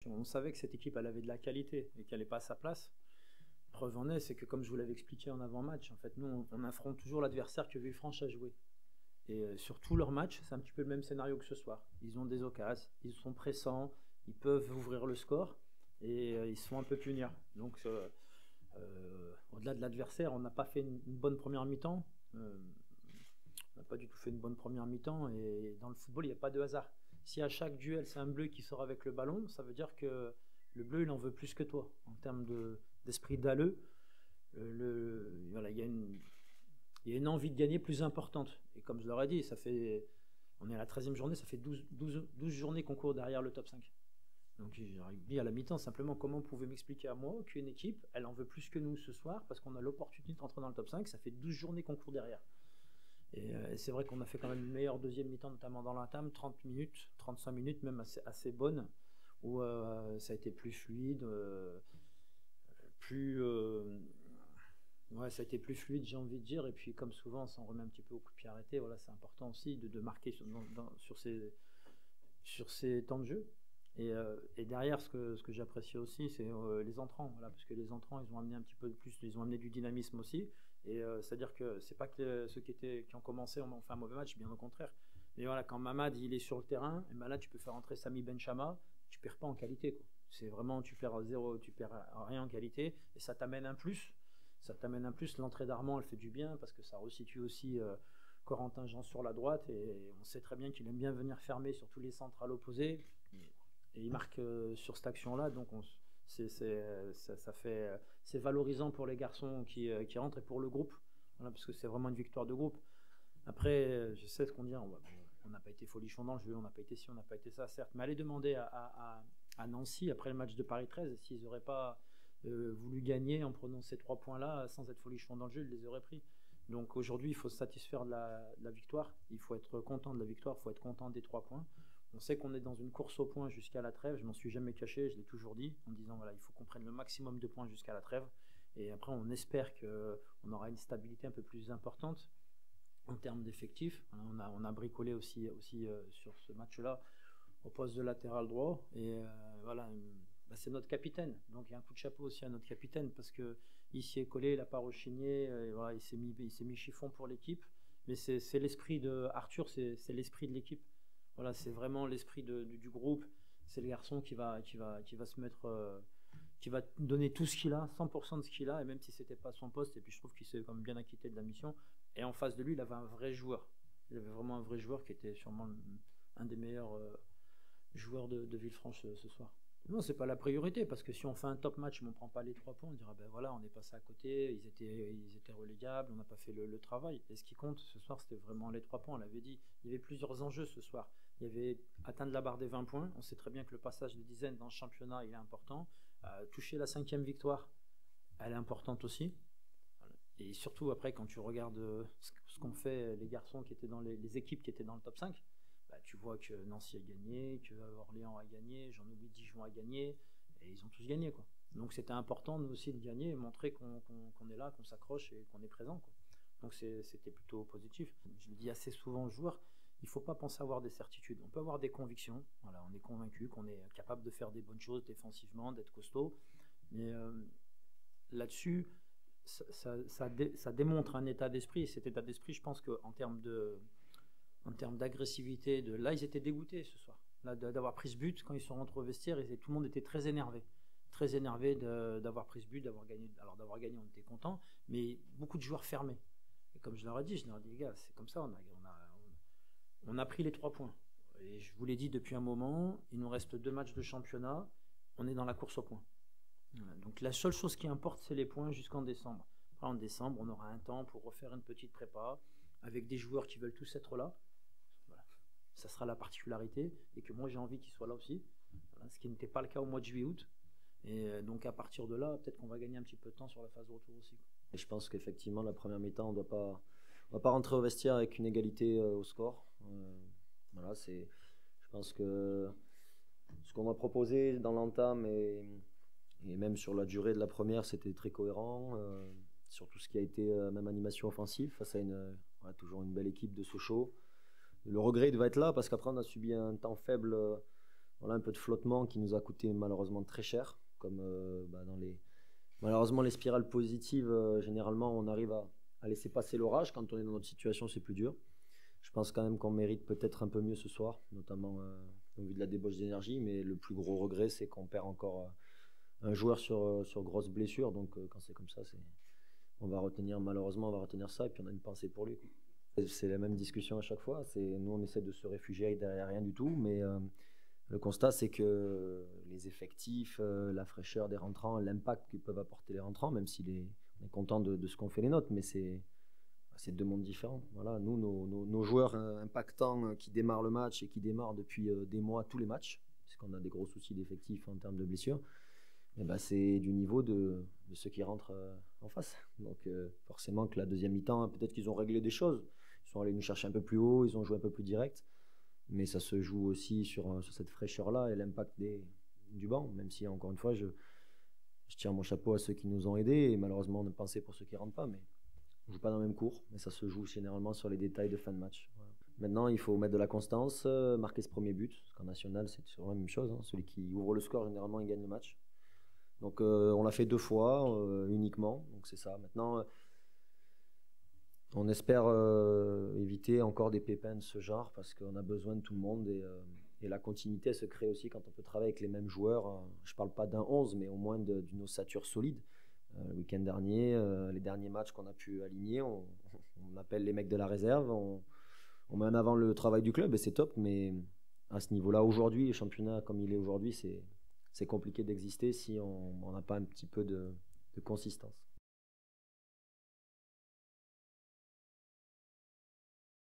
on savait que cette équipe, elle avait de la qualité et qu'elle n'est pas à sa place. Preuve en est, c'est que comme je vous l'avais expliqué en avant-match, en fait, nous, on affronte toujours l'adversaire que Villefranche a joué. Et sur tous leurs matchs, c'est un petit peu le même scénario que ce soir. Ils ont des occasions, ils sont pressants, ils peuvent ouvrir le score et ils sont un peu pugnards. Donc, au-delà de l'adversaire, on n'a pas fait une bonne première mi-temps. On n'a pas du tout fait une bonne première mi-temps. Et dans le football, il n'y a pas de hasard. Si à chaque duel, c'est un bleu qui sort avec le ballon, ça veut dire que le bleu, il en veut plus que toi. En termes d'esprit d'alleux, voilà, il y a une envie de gagner plus importante. Et comme je leur ai dit, on est à la 13e journée, ça fait 12 journées qu'on court derrière le top 5. Donc j'aurais dit à la mi-temps simplement comment vous pouvez m'expliquer à moi qu'une équipe, elle en veut plus que nous ce soir parce qu'on a l'opportunité de rentrer dans le top 5, ça fait 12 journées qu'on court derrière. Et c'est vrai qu'on a fait quand même une meilleure deuxième mi-temps, notamment dans l'entame, 30 minutes, 35 minutes même assez bonne, où ça a été plus fluide, ouais, ça a été plus fluide, j'ai envie de dire, et puis comme souvent, on s'en remet un petit peu au coup de pied arrêté, voilà, c'est important aussi de marquer sur ces temps de jeu. Et derrière, ce que j'apprécie aussi, c'est les entrants, voilà, parce que les entrants, ils ont amené un petit peu de plus, ils ont amené du dynamisme aussi. Et c'est-à-dire que c'est pas que ceux qui ont commencé ont fait un mauvais match, bien au contraire. Mais voilà, quand Mamad il est sur le terrain, et ben là tu peux faire entrer Sami Benchama, tu perds pas en qualité, quoi. C'est vraiment, tu perds zéro, tu perds rien en qualité, et ça t'amène un plus. Ça t'amène un plus. L'entrée d'Armand, elle fait du bien parce que ça resitue aussi Corentin Jean sur la droite, et on sait très bien qu'il aime bien venir fermer sur tous les centres à l'opposé. Et il marque sur cette action-là, donc c'est valorisant pour les garçons qui rentrent et pour le groupe, voilà, parce que c'est vraiment une victoire de groupe. Après, je sais ce qu'on dit, on n'a pas été folichon dans le jeu, on n'a pas été ci, on n'a pas été ça, certes, mais allez demander à Nancy, après le match de Paris 13, s'ils n'auraient pas voulu gagner en prenant ces 3 points-là, sans être folichon dans le jeu, ils les auraient pris. Donc aujourd'hui, il faut se satisfaire de la victoire, il faut être content de la victoire, il faut être content des 3 points. On sait qu'on est dans une course au point jusqu'à la trêve, je m'en suis jamais caché, je l'ai toujours dit, en disant voilà, il faut qu'on prenne le maximum de points jusqu'à la trêve, et après on espère qu'on aura une stabilité un peu plus importante en termes d'effectifs. On a bricolé aussi sur ce match-là au poste de latéral droit, et voilà, bah, c'est notre capitaine, donc il y a un coup de chapeau aussi à notre capitaine, parce que il s'y est collé, il n'a pas rechigné, et voilà, il s'est mis chiffon pour l'équipe, mais c'est l'esprit de Arthur, c'est l'esprit de l'équipe. Voilà, c'est vraiment l'esprit du groupe. C'est le garçon qui va se mettre, qui va donner tout ce qu'il a, 100% de ce qu'il a, et même si c'était pas son poste. Et puis je trouve qu'il s'est quand même bien acquitté de la mission. Et en face de lui, il avait un vrai joueur. Il avait vraiment un vrai joueur qui était sûrement un des meilleurs joueurs de Villefranche ce soir. Non, c'est pas la priorité, parce que si on fait un top match mais on prend pas les 3 points, on dira ben voilà, on est passé à côté, ils étaient relégables, on n'a pas fait le travail. Et ce qui compte ce soir, c'était vraiment les 3 points, on l'avait dit. Il y avait plusieurs enjeux ce soir. Il y avait atteindre la barre des 20 points. On sait très bien que le passage de dizaines dans le championnat, il est important. Toucher la 5e victoire, elle est importante aussi. Et surtout après, quand tu regardes ce qu'ont fait les garçons qui étaient dans les équipes qui étaient dans le top 5, bah, tu vois que Nancy a gagné, que Orléans a gagné, j'en oublie, Dijon a gagné, et ils ont tous gagné, quoi. Donc c'était important nous aussi de gagner et montrer qu'on est là, qu'on s'accroche et qu'on est présent, quoi. Donc c'était plutôt positif. Je le dis assez souvent aux joueurs, il ne faut pas penser avoir des certitudes. On peut avoir des convictions, voilà, on est convaincu qu'on est capable de faire des bonnes choses défensivement, d'être costaud, mais là-dessus, ça démontre un état d'esprit. Et cet état d'esprit, je pense qu'en termes d'agressivité, là ils étaient dégoûtés ce soir, là, d'avoir pris ce but. Quand ils sont rentrés au vestiaire, tout le monde était très énervé d'avoir pris ce but, d'avoir gagné. Alors d'avoir gagné, on était content, mais beaucoup de joueurs fermés. Et comme je leur ai dit, les gars, c'est comme ça, on a pris les 3 points. Et je vous l'ai dit depuis un moment, il nous reste 2 matchs de championnat, on est dans la course au point. Donc la seule chose qui importe, c'est les points jusqu'en décembre. Après, en décembre, on aura un temps pour refaire une petite prépa avec des joueurs qui veulent tous être là. Voilà. Ça sera la particularité, et que moi j'ai envie qu'ils soient là aussi. Voilà. Ce qui n'était pas le cas au mois de juillet-août. Et donc à partir de là, peut-être qu'on va gagner un petit peu de temps sur la phase de retour aussi. Et je pense qu'effectivement, la première mi-temps, on ne va pas rentrer au vestiaire avec une égalité au score. Voilà, je pense que ce qu'on va proposer dans l'entame et même sur la durée de la première, c'était très cohérent. Sur tout ce qui a été même animation offensive face à toujours une belle équipe de Sochaux. Le regret il va être là parce qu'après on a subi un temps faible voilà, un peu de flottement qui nous a coûté malheureusement très cher. Comme malheureusement les spirales positives, généralement on arrive à laisser passer l'orage. Quand on est dans notre situation, c'est plus dur. Je pense quand même qu'on mérite peut-être un peu mieux ce soir, notamment au vu de la débauche d'énergie. Mais le plus gros regret, c'est qu'on perd encore un joueur sur grosse blessure. Donc quand c'est comme ça, malheureusement, on va retenir ça. Et puis on a une pensée pour lui, quoi. C'est la même discussion à chaque fois. Nous, on essaie de se réfugier derrière rien du tout. Mais le constat, c'est que les effectifs, la fraîcheur des rentrants, l'impact que peuvent apporter les rentrants, même si on est content de ce qu'ont fait les nôtres, mais c'est deux mondes différents. Voilà, nous, nos joueurs impactants qui démarrent le match et qui démarrent depuis des mois tous les matchs, parce qu'on a des gros soucis d'effectifs en termes de blessures, et ben c'est du niveau de ceux qui rentrent en face. Donc forcément que la deuxième mi-temps, peut-être qu'ils ont réglé des choses. Ils sont allés nous chercher un peu plus haut, ils ont joué un peu plus direct. Mais ça se joue aussi sur cette fraîcheur-là et l'impact du banc, même si, encore une fois, je tire mon chapeau à ceux qui nous ont aidés, et malheureusement, on a pensé pour ceux qui ne rentrent pas, mais on ne joue pas dans le même cours, mais ça se joue généralement sur les détails de fin de match. Voilà. Maintenant, il faut mettre de la constance, marquer ce premier but, parce qu'en national, c'est toujours la même chose, hein. Celui qui ouvre le score, généralement, il gagne le match. Donc, on l'a fait 2 fois, uniquement, donc c'est ça. Maintenant, on espère éviter encore des pépins de ce genre parce qu'on a besoin de tout le monde et la continuité elle se crée aussi quand on peut travailler avec les mêmes joueurs. Je ne parle pas d'un 11 mais au moins d'une ossature solide. Le week-end dernier, les derniers matchs qu'on a pu aligner, on appelle les mecs de la réserve, on met en avant le travail du club et c'est top, mais à ce niveau-là aujourd'hui, le championnat comme il est aujourd'hui, c'est compliqué d'exister si on n'a pas un petit peu de consistance.